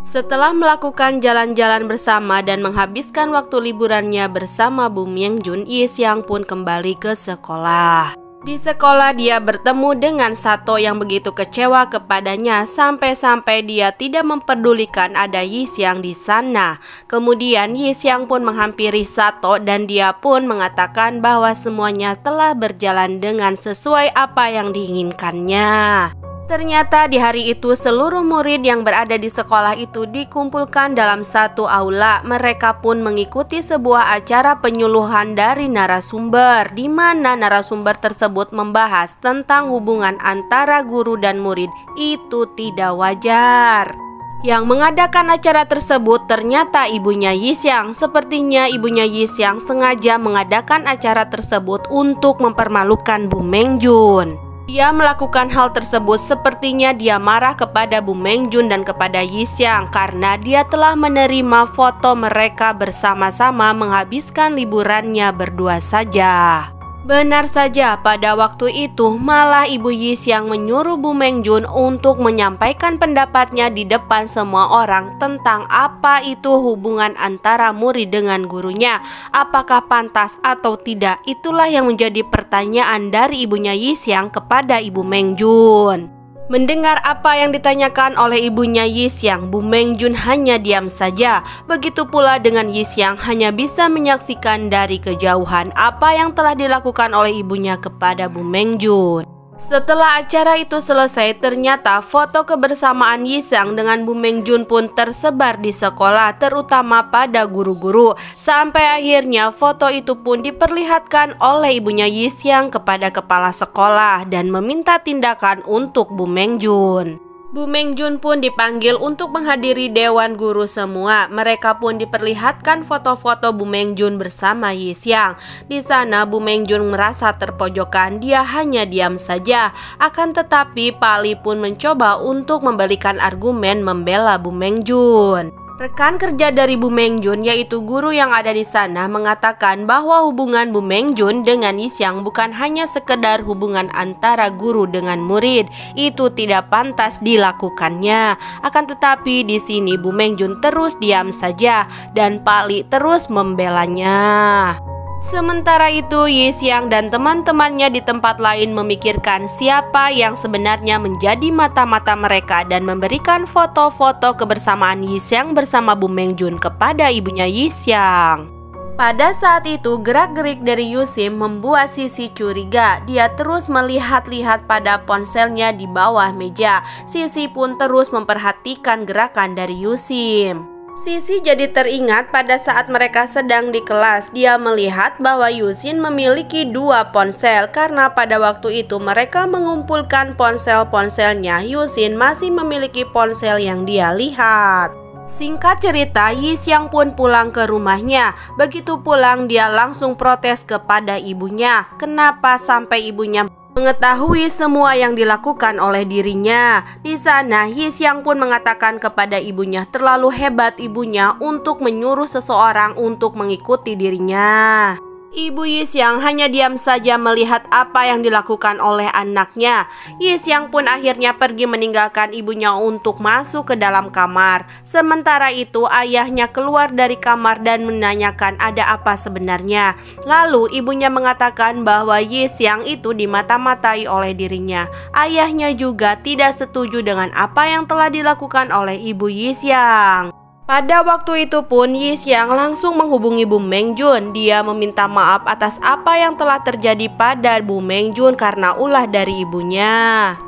Setelah melakukan jalan-jalan bersama dan menghabiskan waktu liburannya bersama Bu Myeongjun, Yi Xiang pun kembali ke sekolah. Di sekolah dia bertemu dengan Sato yang begitu kecewa kepadanya sampai-sampai dia tidak memperdulikan ada Yi Xiang di sana. Kemudian Yi Xiang pun menghampiri Sato dan dia pun mengatakan bahwa semuanya telah berjalan dengan sesuai apa yang diinginkannya. Ternyata di hari itu seluruh murid yang berada di sekolah itu dikumpulkan dalam satu aula. Mereka pun mengikuti sebuah acara penyuluhan dari narasumber, di mana narasumber tersebut membahas tentang hubungan antara guru dan murid itu tidak wajar. Yang mengadakan acara tersebut ternyata ibunya Yi Xiang. Sepertinya ibunya Yi Xiang sengaja mengadakan acara tersebut untuk mempermalukan Bu Myeongjun. Dia melakukan hal tersebut sepertinya dia marah kepada Bu Myeongjun dan kepada Yi Xiang karena dia telah menerima foto mereka bersama-sama menghabiskan liburannya berdua saja. Benar saja, pada waktu itu malah Ibu Yi Xiang menyuruh Bu Myeongjun untuk menyampaikan pendapatnya di depan semua orang tentang apa itu hubungan antara murid dengan gurunya. Apakah pantas atau tidak? Itulah yang menjadi pertanyaan dari ibunya Yi Xiang kepada Ibu Myeongjun. Mendengar apa yang ditanyakan oleh ibunya Yi Xiang, Bu Myeongjun hanya diam saja. Begitu pula dengan Yi Xiang hanya bisa menyaksikan dari kejauhan apa yang telah dilakukan oleh ibunya kepada Bu Myeongjun. Setelah acara itu selesai, ternyata foto kebersamaan Yi Xiang dengan Bu Myeongjun pun tersebar di sekolah, terutama pada guru-guru. Sampai akhirnya foto itu pun diperlihatkan oleh ibunya Yi Xiang kepada kepala sekolah dan meminta tindakan untuk Bu Myeongjun. Bu Myeongjun pun dipanggil untuk menghadiri dewan guru semua. Mereka pun diperlihatkan foto-foto Bu Myeongjun bersama Yi Xiang. Di sana Bu Myeongjun merasa terpojokan, dia hanya diam saja. Akan tetapi Pak Lee pun mencoba untuk memberikan argumen membela Bu Myeongjun. Rekan kerja dari Bu Myeongjun, yaitu guru yang ada di sana, mengatakan bahwa hubungan Bu Myeongjun dengan Yi Xiang bukan hanya sekedar hubungan antara guru dengan murid. Itu tidak pantas dilakukannya. Akan tetapi di sini Bu Myeongjun terus diam saja dan Pak Lee terus membelanya. Sementara itu Yi Xiang dan teman-temannya di tempat lain memikirkan siapa yang sebenarnya menjadi mata-mata mereka dan memberikan foto-foto kebersamaan Yi Xiang bersama Bu Myeongjun kepada ibunya Yi Xiang. Pada saat itu gerak-gerik dari Yusim membuat Sisi curiga. Dia terus melihat-lihat pada ponselnya di bawah meja. Sisi pun terus memperhatikan gerakan dari Yusim. Sisi jadi teringat pada saat mereka sedang di kelas. Dia melihat bahwa Yusin memiliki dua ponsel karena pada waktu itu mereka mengumpulkan ponsel-ponselnya. Yusin masih memiliki ponsel yang dia lihat. Singkat cerita, Yi Xiang pun pulang ke rumahnya. Begitu pulang dia langsung protes kepada ibunya. Kenapa sampai ibunya mengetahui semua yang dilakukan oleh dirinya. Di sana Yi Xiang pun mengatakan kepada ibunya terlalu hebat ibunya untuk menyuruh seseorang untuk mengikuti dirinya. Ibu Yi Xiang hanya diam saja melihat apa yang dilakukan oleh anaknya. Yi Xiang pun akhirnya pergi meninggalkan ibunya untuk masuk ke dalam kamar. Sementara itu ayahnya keluar dari kamar dan menanyakan ada apa sebenarnya. Lalu ibunya mengatakan bahwa Yi Xiang itu dimata-matai oleh dirinya. Ayahnya juga tidak setuju dengan apa yang telah dilakukan oleh ibu Yi Xiang. Pada waktu itu pun Yi Xiang langsung menghubungi Bu Myeongjun. Dia meminta maaf atas apa yang telah terjadi pada Bu Myeongjun karena ulah dari ibunya.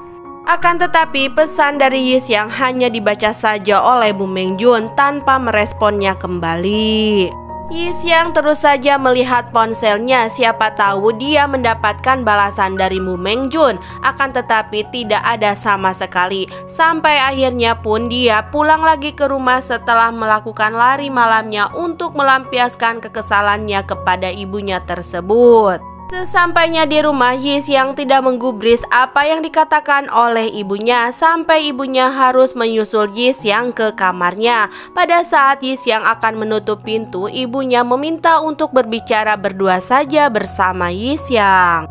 Akan tetapi pesan dari Yi Xiang hanya dibaca saja oleh Bu Myeongjun tanpa meresponnya kembali. Yi Xiang terus saja melihat ponselnya, siapa tahu dia mendapatkan balasan dari Bu Myeongjun. Akan tetapi tidak ada sama sekali. Sampai akhirnya pun dia pulang lagi ke rumah setelah melakukan lari malamnya untuk melampiaskan kekesalannya kepada ibunya tersebut. Sesampainya di rumah, Yi Xiang tidak menggubris apa yang dikatakan oleh ibunya sampai ibunya harus menyusul Yi Xiang ke kamarnya. Pada saat Yi Xiang akan menutup pintu, ibunya meminta untuk berbicara berdua saja bersama Yi Xiang.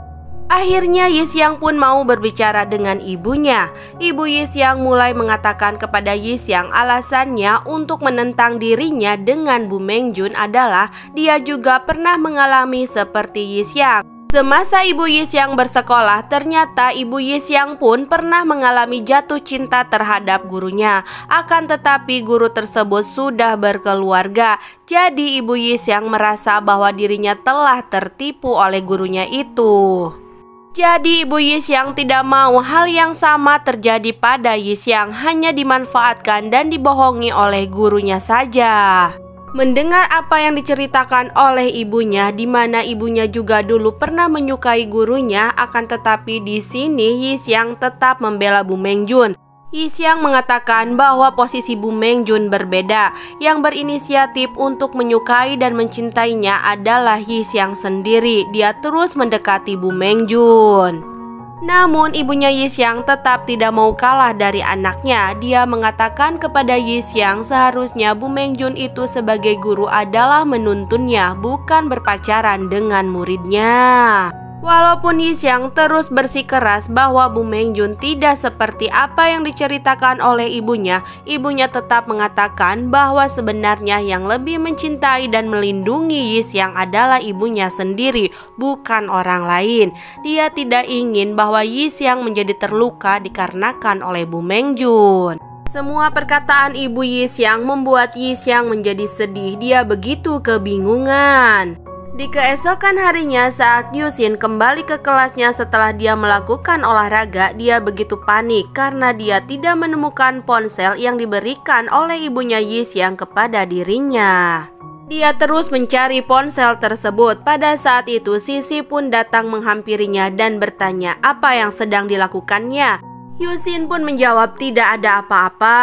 Akhirnya Yixiang pun mau berbicara dengan ibunya. Ibu Yixiang mulai mengatakan kepada Yixiang alasannya untuk menentang dirinya dengan Bu Mengjun adalah dia juga pernah mengalami seperti Yixiang. Semasa Ibu Yixiang bersekolah, ternyata Ibu Yixiang pun pernah mengalami jatuh cinta terhadap gurunya. Akan tetapi guru tersebut sudah berkeluarga. Jadi Ibu Yixiang merasa bahwa dirinya telah tertipu oleh gurunya itu. Jadi Ibu Yixiang tidak mau hal yang sama terjadi pada Yixiang, hanya dimanfaatkan dan dibohongi oleh gurunya saja. Mendengar apa yang diceritakan oleh ibunya, di mana ibunya juga dulu pernah menyukai gurunya, akan tetapi di sini Yixiang tetap membela Bu Mengjun. Yixiang mengatakan bahwa posisi Bu Mengjun berbeda. Yang berinisiatif untuk menyukai dan mencintainya adalah Yixiang sendiri. Dia terus mendekati Bu Mengjun. Namun ibunya Yixiang tetap tidak mau kalah dari anaknya. Dia mengatakan kepada Yixiang seharusnya Bu Mengjun itu sebagai guru adalah menuntunnya, bukan berpacaran dengan muridnya. Walaupun Yixiang terus bersikeras bahwa Bu Mengjun tidak seperti apa yang diceritakan oleh ibunya, ibunya tetap mengatakan bahwa sebenarnya yang lebih mencintai dan melindungi Yixiang adalah ibunya sendiri, bukan orang lain. Dia tidak ingin bahwa Yixiang menjadi terluka dikarenakan oleh Bu Mengjun. Semua perkataan ibu Yixiang membuat Yixiang menjadi sedih. Dia begitu kebingungan. Di keesokan harinya saat Yuxin kembali ke kelasnya setelah dia melakukan olahraga, dia begitu panik karena dia tidak menemukan ponsel yang diberikan oleh ibunya Yixiang kepada dirinya. Dia terus mencari ponsel tersebut. Pada saat itu Sisi pun datang menghampirinya dan bertanya apa yang sedang dilakukannya. Yuxin pun menjawab tidak ada apa-apa.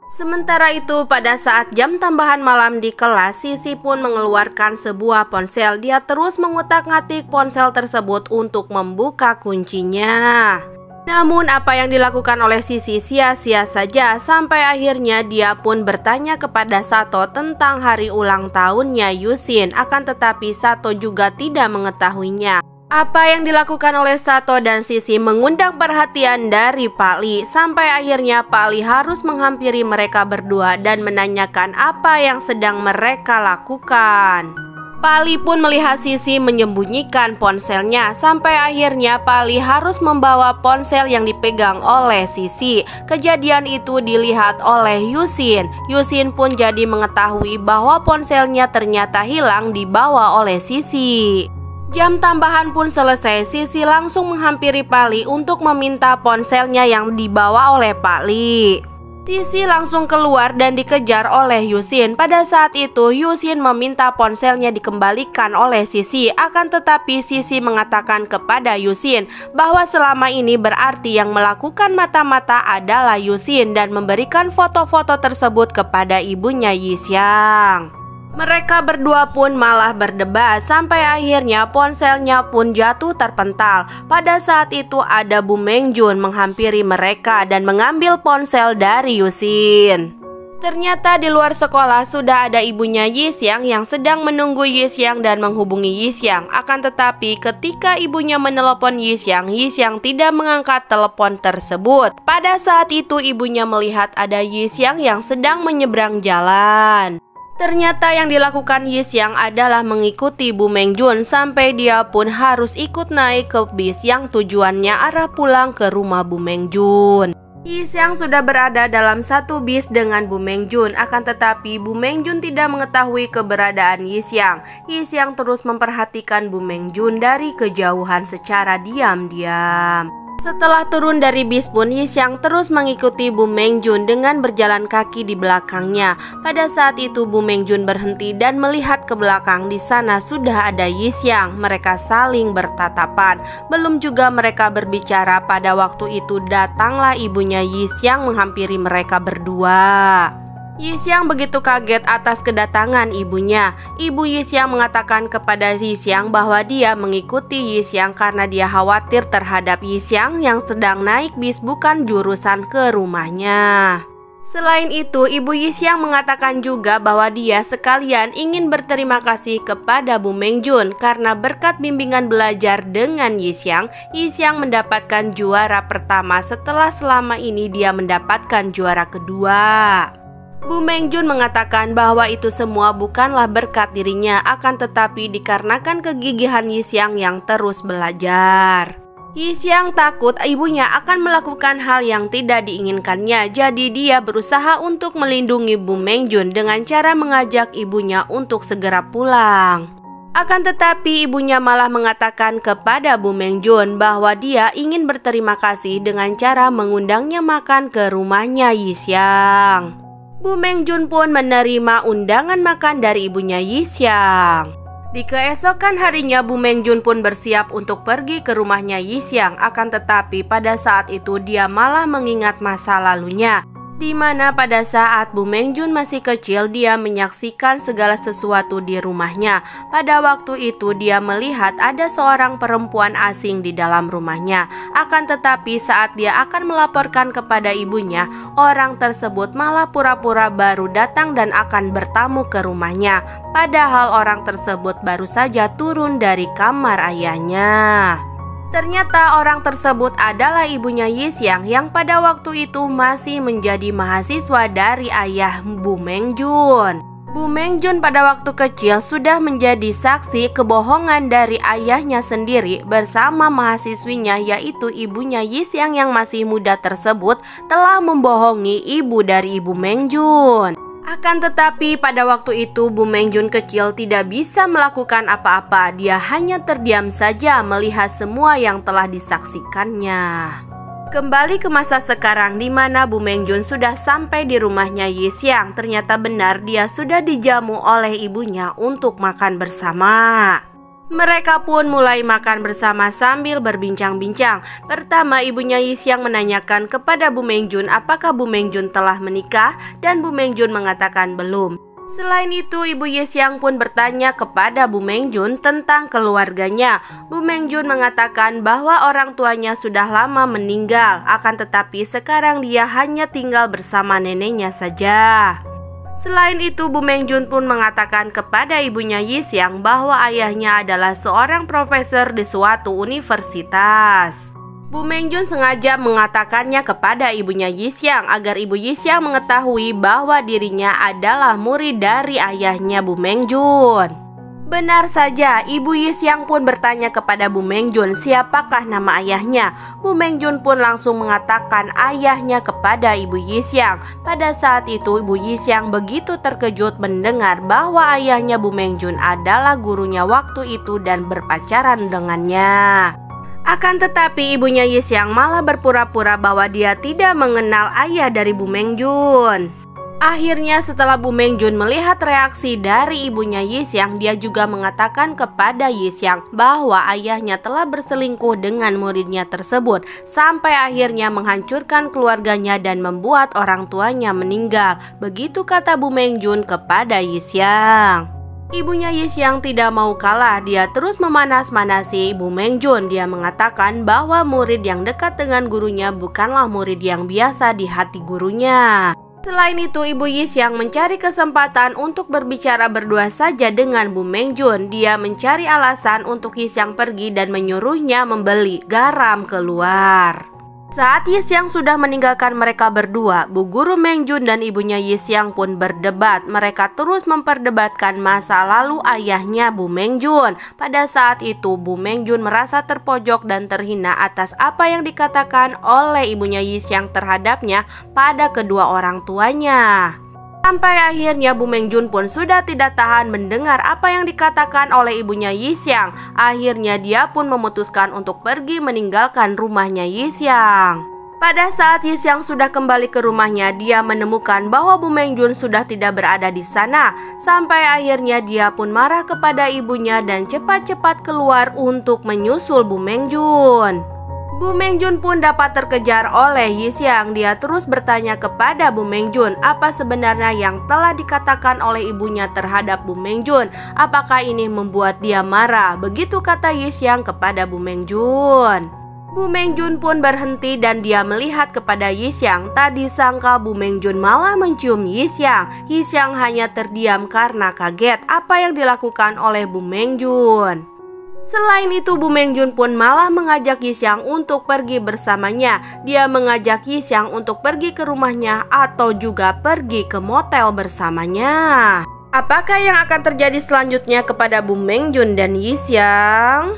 Sementara itu pada saat jam tambahan malam di kelas, Sisi pun mengeluarkan sebuah ponsel. Dia terus mengutak-ngatik ponsel tersebut untuk membuka kuncinya. Namun apa yang dilakukan oleh Sisi sia-sia saja. Sampai akhirnya dia pun bertanya kepada Sato tentang hari ulang tahunnya Yuxin. Akan tetapi Sato juga tidak mengetahuinya. Apa yang dilakukan oleh Sato dan Sisi mengundang perhatian dari Pak Li. Sampai akhirnya Pak Li harus menghampiri mereka berdua dan menanyakan apa yang sedang mereka lakukan. Pak Li pun melihat Sisi menyembunyikan ponselnya. Sampai akhirnya Pak Li harus membawa ponsel yang dipegang oleh Sisi. Kejadian itu dilihat oleh Yuxin. Yuxin pun jadi mengetahui bahwa ponselnya ternyata hilang dibawa oleh Sisi. Jam tambahan pun selesai. Sisi langsung menghampiri Pak Li untuk meminta ponselnya yang dibawa oleh Pak Li. Sisi langsung keluar dan dikejar oleh Yuxin. Pada saat itu Yuxin meminta ponselnya dikembalikan oleh Sisi. Akan tetapi Sisi mengatakan kepada Yuxin bahwa selama ini berarti yang melakukan mata-mata adalah Yuxin dan memberikan foto-foto tersebut kepada ibunya Yixiang. Mereka berdua pun malah berdebat sampai akhirnya ponselnya pun jatuh terpental. Pada saat itu ada Bu Mengjun menghampiri mereka dan mengambil ponsel dari Yuxin. Ternyata di luar sekolah sudah ada ibunya Yixiang yang sedang menunggu Yixiang dan menghubungi Yixiang. Akan tetapi ketika ibunya menelepon Yixiang, Yixiang tidak mengangkat telepon tersebut. Pada saat itu ibunya melihat ada Yixiang yang sedang menyeberang jalan. Ternyata yang dilakukan Yixiang adalah mengikuti Bu Mengjun sampai dia pun harus ikut naik ke bis yang tujuannya arah pulang ke rumah Bu Mengjun. Yixiang sudah berada dalam satu bis dengan Bu Mengjun, akan tetapi Bu Mengjun tidak mengetahui keberadaan Yixiang. Yixiang terus memperhatikan Bu Mengjun dari kejauhan secara diam-diam. Setelah turun dari bis pun Yixiang terus mengikuti Bu Mengjun dengan berjalan kaki di belakangnya. Pada saat itu Bu Mengjun berhenti dan melihat ke belakang. Di sana sudah ada Yixiang. Mereka saling bertatapan. Belum juga mereka berbicara, pada waktu itu datanglah ibunya Yixiang menghampiri mereka berdua. Yixiang begitu kaget atas kedatangan ibunya. Ibu Yixiang mengatakan kepada Yixiang bahwa dia mengikuti Yixiang karena dia khawatir terhadap Yixiang yang sedang naik bis bukan jurusan ke rumahnya. Selain itu, Ibu Yixiang mengatakan juga bahwa dia sekalian ingin berterima kasih kepada Bu Mengjun karena berkat bimbingan belajar dengan Yixiang mendapatkan juara pertama setelah selama ini dia mendapatkan juara kedua. Bu Mengjun mengatakan bahwa itu semua bukanlah berkat dirinya, akan tetapi dikarenakan kegigihan Yixiang yang terus belajar. Yixiang takut ibunya akan melakukan hal yang tidak diinginkannya, jadi dia berusaha untuk melindungi Bu Mengjun dengan cara mengajak ibunya untuk segera pulang. Akan tetapi ibunya malah mengatakan kepada Bu Mengjun bahwa dia ingin berterima kasih dengan cara mengundangnya makan ke rumahnya Yixiang. Bu Mengjun pun menerima undangan makan dari ibunya Yixiang. Di keesokan harinya Bu Mengjun pun bersiap untuk pergi ke rumahnya Yixiang, akan tetapi pada saat itu dia malah mengingat masa lalunya, di mana pada saat Bu Mengjun masih kecil dia menyaksikan segala sesuatu di rumahnya. Pada waktu itu dia melihat ada seorang perempuan asing di dalam rumahnya. Akan tetapi saat dia akan melaporkan kepada ibunya, orang tersebut malah pura-pura baru datang dan akan bertamu ke rumahnya. Padahal orang tersebut baru saja turun dari kamar ayahnya. Ternyata orang tersebut adalah ibunya Yixiang yang pada waktu itu masih menjadi mahasiswa dari ayah Bu Mengjun. Bu Mengjun pada waktu kecil sudah menjadi saksi kebohongan dari ayahnya sendiri bersama mahasiswinya, yaitu ibunya Yixiang yang masih muda tersebut telah membohongi ibu dari Ibu Mengjun. Akan tetapi pada waktu itu Bu Mengjun kecil tidak bisa melakukan apa-apa. Dia hanya terdiam saja melihat semua yang telah disaksikannya. Kembali ke masa sekarang di mana Bu Mengjun sudah sampai di rumahnya Yixiang. Ternyata benar dia sudah dijamu oleh ibunya untuk makan bersama. Mereka pun mulai makan bersama sambil berbincang-bincang. Pertama ibunya Yixiang menanyakan kepada Bu Mengjun apakah Bu Mengjun telah menikah, dan Bu Mengjun mengatakan belum. Selain itu Ibu Yixiang pun bertanya kepada Bu Mengjun tentang keluarganya. Bu Mengjun mengatakan bahwa orang tuanya sudah lama meninggal, akan tetapi sekarang dia hanya tinggal bersama neneknya saja. Selain itu Bu Mengjun pun mengatakan kepada ibunya Yixiang bahwa ayahnya adalah seorang profesor di suatu universitas. Bu Mengjun sengaja mengatakannya kepada ibunya Yixiang agar Ibu Yixiang mengetahui bahwa dirinya adalah murid dari ayahnya Bu Mengjun. Benar saja, Ibu Yixiang pun bertanya kepada Bu Mengjun siapakah nama ayahnya. Bu Mengjun pun langsung mengatakan ayahnya kepada Ibu Yixiang. Pada saat itu Ibu Yixiang begitu terkejut mendengar bahwa ayahnya Bu Mengjun adalah gurunya waktu itu dan berpacaran dengannya. Akan tetapi ibunya Yixiang malah berpura-pura bahwa dia tidak mengenal ayah dari Bu Mengjun. Akhirnya setelah Bu Mengjun melihat reaksi dari ibunya Yixiang, dia juga mengatakan kepada Yixiang bahwa ayahnya telah berselingkuh dengan muridnya tersebut sampai akhirnya menghancurkan keluarganya dan membuat orang tuanya meninggal. Begitu kata Bu Mengjun kepada Yixiang. Ibunya Yixiang tidak mau kalah, dia terus memanas-manasi Bu Mengjun. Dia mengatakan bahwa murid yang dekat dengan gurunya bukanlah murid yang biasa di hati gurunya. Selain itu, Ibu Yixiang mencari kesempatan untuk berbicara berdua saja dengan Bu Mengjun. Dia mencari alasan untuk Yixiang pergi dan menyuruhnya membeli garam keluar. Saat Yixiang sudah meninggalkan mereka berdua, Bu Guru Mengjun dan ibunya Yixiang pun berdebat. Mereka terus memperdebatkan masa lalu ayahnya Bu Mengjun. Pada saat itu Bu Mengjun merasa terpojok dan terhina atas apa yang dikatakan oleh ibunya Yixiang terhadapnya pada kedua orang tuanya. Sampai akhirnya Bu Mengjun pun sudah tidak tahan mendengar apa yang dikatakan oleh ibunya Yixiang. Akhirnya dia pun memutuskan untuk pergi meninggalkan rumahnya Yixiang. Pada saat Yixiang sudah kembali ke rumahnya, dia menemukan bahwa Bu Mengjun sudah tidak berada di sana. Sampai akhirnya dia pun marah kepada ibunya dan cepat-cepat keluar untuk menyusul Bu Mengjun. Bu Mengjun pun dapat terkejar oleh Yixiang. Dia terus bertanya kepada Bu Mengjun apa sebenarnya yang telah dikatakan oleh ibunya terhadap Bu Mengjun. Apakah ini membuat dia marah? Begitu kata Yixiang kepada Bu Mengjun. Bu Mengjun pun berhenti dan dia melihat kepada Yixiang. Tak disangka Bu Mengjun malah mencium Yixiang. Yixiang hanya terdiam karena kaget apa yang dilakukan oleh Bu Mengjun. Selain itu, Bu Mengjun pun malah mengajak Yixiang untuk pergi bersamanya. Dia mengajak Yixiang untuk pergi ke rumahnya atau juga pergi ke motel bersamanya. Apakah yang akan terjadi selanjutnya kepada Bu Mengjun dan Yixiang?